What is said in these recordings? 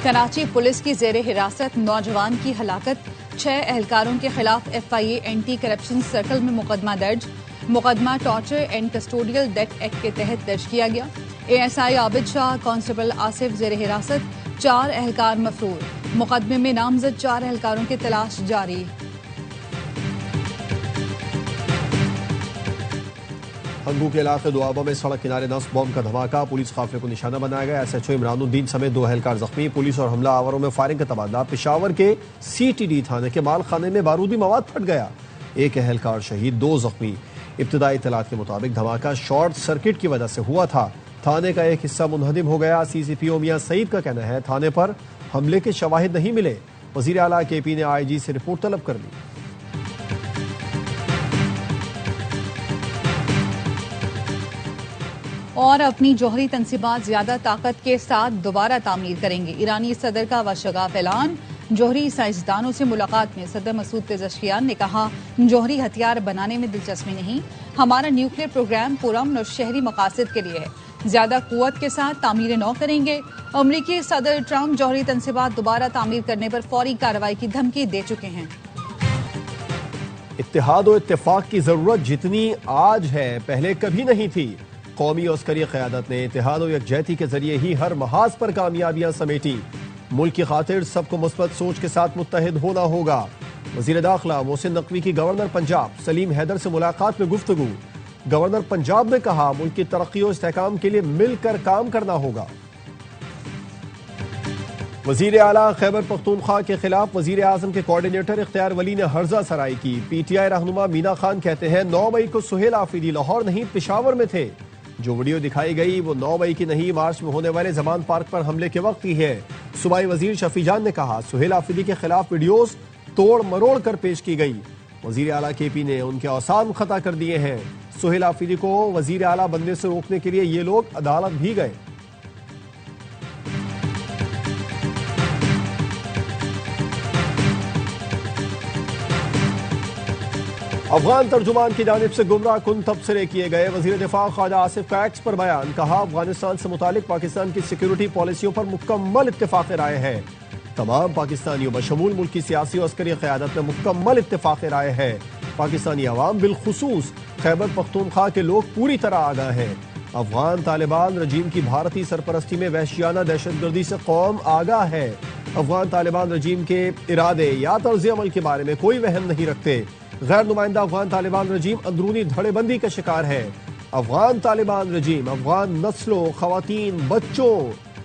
Karachi police की जेर हिरासत नौजवान की हलाकत, 6 एहलकारों के खिलाफ FIA एंटी करप्शन सर्कल में मुकदमा दर्ज। मुकदमा torture and custodial death act के तहत दर्ज किया गया। ASI आबिद शाह, कांस्टेबल आसिफ जेर हिरासत, 4 एहलकार मफरूर। मुकदमे में नामजद 4 एहलकारों की तलाश जारी। हंगू के इलाके दुआबा में सड़क किनारे नस्ब बम का धमाका, पुलिस काफिले को निशाना बनाया गया। SHO इमरानुद्दीन समेत 2 एहलकार जख्मी। पुलिस और हमला आवरों में फायरिंग का तबादला। पेशावर के CTD थाने के माल खाने में बारूदी मवाद फट गया, 1 एहलकार शहीद, 2 जख्मी। इब्तदाई इत्तलात के मुताबिक धमाका शॉर्ट सर्किट की वजह से हुआ था। थाने का एक हिस्सा मुनहदिम हो गया। CCPO मियां सईद का कहना है थाने पर हमले के शवाहिद नहीं मिले। वजीर आला KP ने IG से रिपोर्ट तलब कर ली। और अपनी जौहरी तनसीबात ज्यादा ताकत के साथ दोबारा तामीर करेंगे। ईरानी सदर का वशगाफ ऐलान। जौहरी साइंसदानों से मुलाकात में सदर मसूद पेज़ेश्कियान ने कहा, जौहरी हथियार बनाने में दिलचस्पी नहीं, हमारा न्यूक्लियर प्रोग्राम पुरअमन और शहरी मकासद के लिए है। ज्यादा कुव्वत के साथ तामीर नौ करेंगे। अमरीकी सदर ट्रंप जौहरी तनसीबात दोबारा तामीर करने पर फौरी कार्रवाई की धमकी दे चुके हैं। इत्तेहाद और इत्तेफाक की जरूरत जितनी आज है पहले कभी नहीं थी। कौमी और अस्करी क़यादत ने इत्तेहाद और यकजहती के जरिए ही हर महाज पर कामयाबियां समेटी। मुल्क की खातिर सबको मुस्बत सोच के साथ मुत्तहिद होना होगा। वज़ीर दाखिला मोहसिन नकवी की गवर्नर पंजाब सलीम हैदर से मुलाकात में गुफ्तगू। गवर्नर पंजाब ने कहा, मुल्क की तरक्की और इस्तेहकाम के लिए मिलकर काम करना होगा। वज़ीर आला खैबर पख्तूनख्वा के खिलाफ वज़ीर आज़म के कोऑर्डिनेटर इख्तियार वली ने हर्जा सराई की। PTI रहनुमा मीना खान कहते हैं, 9 मई को सुहेल आफरीदी लाहौर नहीं पेशावर में थे। जो वीडियो दिखाई गई वो 9 मई की नहीं, मार्च में होने वाले जमान पार्क पर हमले के वक्त की है। सूबाई वजीर शफी जान ने कहा, सुहेल आफरीदी के खिलाफ वीडियोस तोड़ मरोड़ कर पेश की गई। वजीर आला KP ने उनके औसान खता कर दिए हैं। सुहेल आफरीदी को वजीर आला बनने से रोकने के लिए ये लोग अदालत भी गए। अफगान तर्जुमान की जानिब से गुमराह कुन तबसरे किए गए। वजीर दिफा ख्वाजा आसिफ का एक्स पर बयान, कहा, अफगानिस्तान से मुतालिक पाकिस्तान की सिक्योरिटी पॉलिसियों पर मुकम्मल इत्तेफाक राय है। तमाम पाकिस्तानियों बशमूल मुल्क की सियासी और अस्करी क़यादत में मुकम्मल इत्तेफाक राय है। पाकिस्तानी अवाम बिलखुसूस खैबर पख्तूनख्वा के लोग पूरी तरह आगाह हैं। अफगान तालिबान रजीम की भारतीय सरपरस्ती में वहशियाना दहशतगर्दी से कौम आगाह है। अफगान तालिबान रजीम के इरादे या तर्ज अमल के बारे में कोई वहम नहीं रखते। गैर नुमाइंदा अफगान तालिबान रजीम अंदरूनी धड़ेबंदी का शिकार है। अफगान तालिबान रजीम अफगान नस्लों, खवातीन, बच्चों,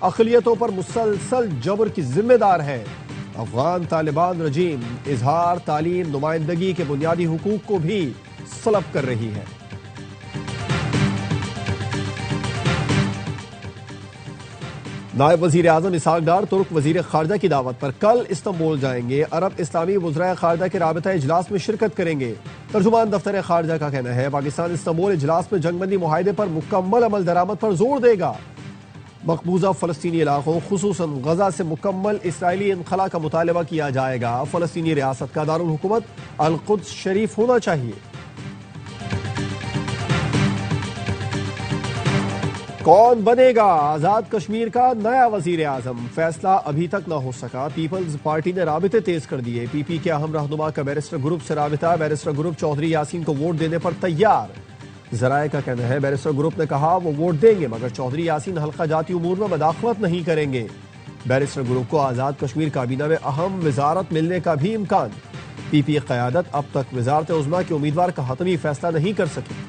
अक़लियतों पर मुसलसल जबर की जिम्मेदार है। अफगान तालिबान रजीम इजहार, तालीम, नुमाइंदगी के बुनियादी हुकूक को भी सलब कर रही है। नायब वजीर आजम इसहाक डार तुर्क वजीर खारजा की दावत पर कल इस्तांबुल जाएंगे। अरब इस्लामी वज़राए खारजा के राबिता इजलास में शिरकत करेंगे। तर्जुमान दफ्तर खारजा का कहना है, पाकिस्तान इस्तांबुल इजलास में जंगबंदी मुआहदे पर मुकम्मल अमल दरामद पर जोर देगा। मकबूजा फ़लस्तीनी इलाकों खुसूसन गजा से मुकम्मल इसराइली इनखला का मुतालबा किया जाएगा। फ़लस्तीनी रियासत का दारुल हुकूमत अल-कुद्स शरीफ होना चाहिए। कौन बनेगा आजाद कश्मीर का नया वजीर आजम, फैसला अभी तक न हो सका। पीपल्स पार्टी ने राबिते तेज कर दिए। PP के अहम रहनुमा का बैरिस्टर ग्रुप से राबिता। बैरिस्टर ग्रुप चौधरी यासीन को वोट देने पर तैयार। जराए का कहना है, बैरिस्टर ग्रुप ने कहा वो वोट देंगे मगर चौधरी यासीन हल्का जाती उमूर में मदाखलत नहीं करेंगे। बैरिस्टर ग्रुप को आजाद कश्मीर काबीना में अहम वजारत मिलने का भी इम्कान। PP क़यादत अब तक वजारत उज़्मा के उम्मीदवार का हतमी फैसला नहीं कर सकी।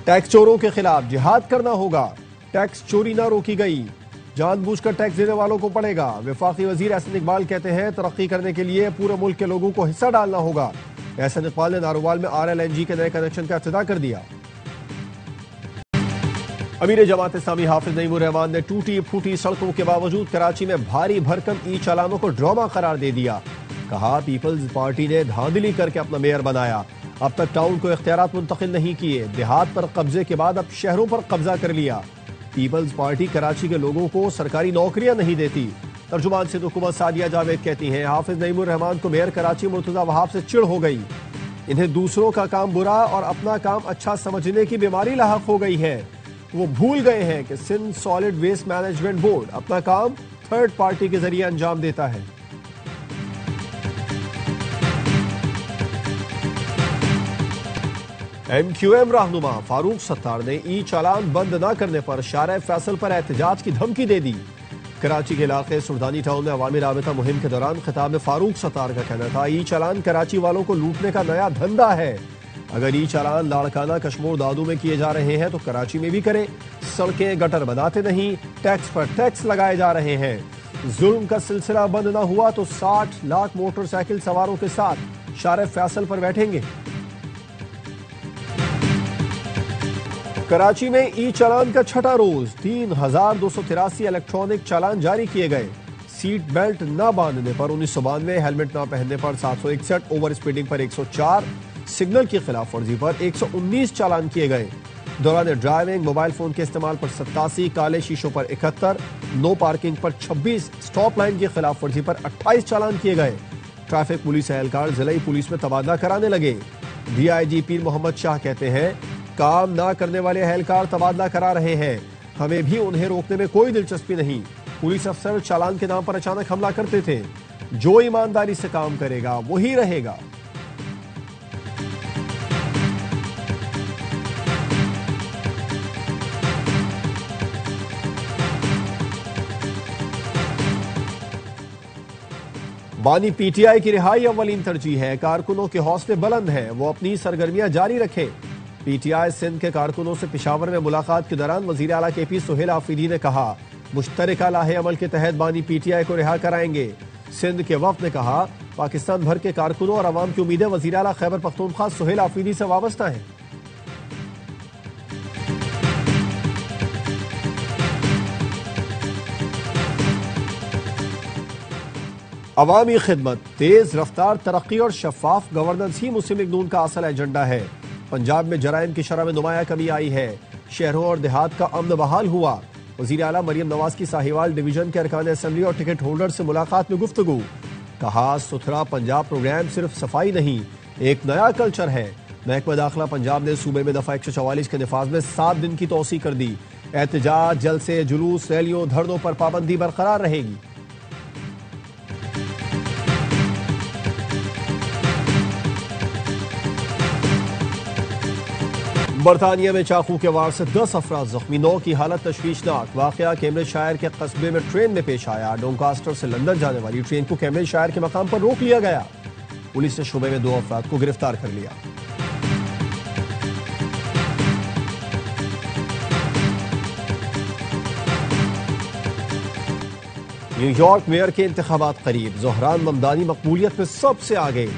टैक्स चोरों के खिलाफ जिहाद करना होगा। टैक्स चोरी न रोकी गई, जानबूझकर टैक्स देने वालों को पड़ेगा। वफाकी वजीर एहसन इकबाल कहते हैं, तरक्की करने के लिए पूरे मुल्क के लोगों को हिस्सा डालना होगा। एहसन इकबाल ने नारोवाल में RLNG के नए कनेक्शन का इफ्तिताह कर दिया। अमीर जमात इस्लामी हाफिज नईमुर रहमान ने टूटी फूटी सड़कों के बावजूद कराची में भारी भरकम चालानों को ड्रामा करार दे दिया। कहा, पीपल्स पार्टी ने धांधली करके अपना मेयर बनाया। अब तक टाउन को इख्तियारात मुंतकिल नहीं किए। देहात पर कब्जे के बाद अब शहरों पर कब्जा कर लिया। पीपल्स पार्टी कराची के लोगों को सरकारी नौकरियां नहीं देती। तर्जुमान सिंध हुकूमत सादिया जावेद कहती हैं, हाफिज नईमुर रहमान को मेयर कराची मुर्तजा वहाब से चिढ़ हो गई। इन्हें दूसरों का काम बुरा और अपना काम अच्छा समझने की बीमारी लाहक हो गई है। वो भूल गए हैं कि Sindh solid waste management board अपना काम थर्ड पार्टी के जरिए अंजाम देता है। MQM रहनुमा फारूक सत्तार ने ई चालान बंद न करने पर शारा फैसल पर एहतजाज की धमकी दे दी। कराची के इलाके सुल्तानी टाउन में अवामी राबता मुहिम के दौरान खिताब में फारूक सत्तार का कहना था, ई चालान कराची वालों को लूटने का नया धंधा है। अगर ई चालान लाड़काना कश्मोर दादू में किए जा रहे हैं तो कराची में भी करें। सड़कें गटर बनाते नहीं, टैक्स पर टैक्स लगाए जा रहे हैं। जुल्म का सिलसिला बंद न हुआ तो 60 लाख मोटरसाइकिल सवारों के साथ शारा फैसल पर बैठेंगे। कराची में ई चालान का छठा रोज 3283 इलेक्ट्रॉनिक चालान जारी किए गए। सीट बेल्ट न बांधने पर 1992, हेलमेट न पहनने पर 761, ओवर स्पीडिंग पर 104, सिग्नल की खिलाफ वर्जी पर 119 चालान किए गए। दौरान ड्राइविंग मोबाइल फोन के इस्तेमाल पर 87, काले शीशों पर 71, नो पार्किंग पर 26, स्टॉप लाइन की खिलाफ वर्जी पर 28 चालान किए गए। ट्रैफिक पुलिस एहलकार जिलाई पुलिस में तबादला कराने लगे। DIG पीर मोहम्मद शाह कहते हैं, काम ना करने वाले एहलकार तबादला करा रहे हैं। हमें भी उन्हें रोकने में कोई दिलचस्पी नहीं। पुलिस अफसर चालान के नाम पर अचानक हमला करते थे। जो ईमानदारी से काम करेगा वही रहेगा। बानी PTI की रिहाई अव्वलीन तरजीह है। कारकुनों के हौसले बुलंद हैं, वो अपनी सरगर्मियां जारी रखें। PTI सिंध के कारकुनों से पेशावर में मुलाकात के दौरान वजीर आला KP सुहेल आफरीदी ने कहा, मुश्तरका लाहे अमल के तहत बानी PTI को रिहा कराएंगे। सिंध के वफ्द ने कहा, पाकिस्तान भर के कारकुनों और अवाम की उम्मीदें वजीर आला खैबर पख्तूनख्वा सुहेल आफरीदी से वाबस्ता हैं। अवामी खिदमत, तेज रफ्तार तरक्की और शफाफ गवर्नेंस ही मुस्लिम लीग नून का असल एजेंडा है। पंजाब में जराइम की शरह में नुमाया कमी आई है। शहरों और देहात का अमन बहाल हुआ। वजीर आला मरियम नवाज की साहिवाल डिवीजन के अरकान असेंबली और टिकट होल्डर से मुलाकात में गुफ्तगू। कहा, सुथरा पंजाब प्रोग्राम सिर्फ सफाई नहीं, एक नया कल्चर है। महकमा दाखिला पंजाब ने सूबे में दफा 144 के निफाज में 7 दिन की तोसी कर दी। एहतजाज, जलसे, जुलूस, रैलियों, धरनों पर पाबंदी बरकरार रहेगी। बरतानिया में चाकू के वार से 10 अफराद जख्मी, 9 की हालत तशवीशनाक। वाकया कैम्ब्रिजशायर के कस्बे में ट्रेन में पेश आया। डोंकास्टर से लंदन जाने वाली ट्रेन को कैम्ब्रिजशायर के मकाम पर रोक लिया गया। पुलिस ने शुबे में 2 अफराद को गिरफ्तार कर लिया। न्यूयॉर्क मेयर के इंतखाबात करीब, ज़हरान ममदानी मकबूलियत में सबसे आगे।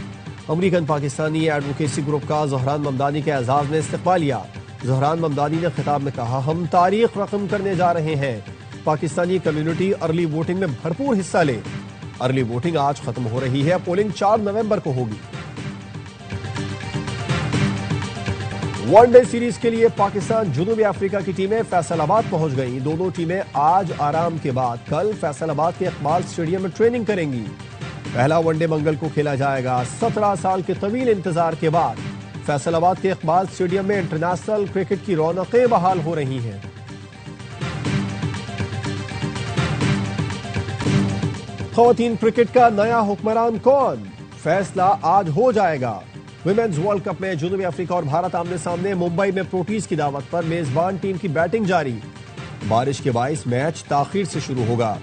अमेरिकन पाकिस्तानी एडवोकेसी ग्रुप का ज़हरान ममदानी के एजाज में इस्तकबालिया। ज़हरान ममदानी ने खिताब में कहा, हम तारीख रकम करने जा रहे हैं। पाकिस्तानी कम्युनिटी अर्ली वोटिंग में भरपूर हिस्सा ले। अर्ली वोटिंग आज खत्म हो रही है, पोलिंग 4 नवंबर को होगी। वनडे सीरीज के लिए पाकिस्तान जनूबी अफ्रीका की टीमें फैसलाबाद पहुंच गई। दोनों टीमें आज आराम के बाद कल फैसलाबाद के इकबाल स्टेडियम में ट्रेनिंग करेंगी। पहला वनडे मंगल को खेला जाएगा। 17 साल के तवील इंतजार के बाद फैसलाबाद के इकबाल स्टेडियम में इंटरनेशनल क्रिकेट की रौनकें बहाल हो रही हैं। ख़वातीन क्रिकेट का नया हुक्मरान कौन, फैसला आज हो जाएगा। विमेन्स वर्ल्ड कप में जनूबी अफ्रीका और भारत आमने सामने। मुंबई में प्रोटीज की दावत पर मेजबान टीम की बैटिंग जारी। बारिश के बाइस मैच ताखीर से शुरू होगा।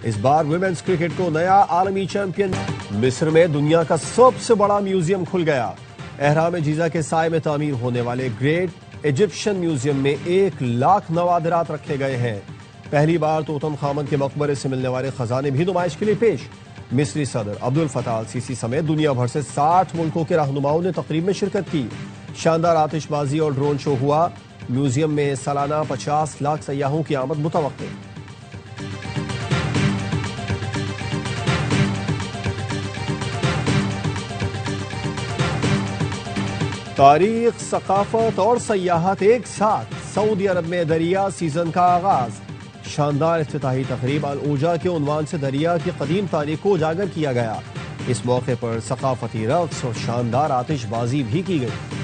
इस बार विमेन्स क्रिकेट को नया आलमी चैंपियन। मिस्र में दुनिया का सबसे बड़ा म्यूजियम खुल गया। एहराम जीजा के साए में तामीर होने वाले ग्रेट इजिप्शियन म्यूजियम में 1 लाख नवादिरात रखे गए हैं। पहली बार तूतनखामन के मकबरे से मिलने वाले खजाने भी नुमाइश के लिए पेश। मिस्री सदर अब्दुल फताह अल सीसी समेत दुनिया भर से 60 मुल्कों के रहनुमाओं ने तकरीब में शिरकत की। शानदार आतिशबाजी और ड्रोन शो हुआ। म्यूजियम में सालाना 50 लाख सयाहों की आमद मुतवक्के। तारीख, सकाफत और सयाहत एक साथ। सऊदी अरब में दरिया सीजन का आगाज। शानदार इफ्तिताही तकरीब अल ऊजा के उन्वान से दरिया की कदीम तारीख को उजागर किया गया। इस मौके पर सकाफती रक्स और शानदार आतिशबाजी भी की गई।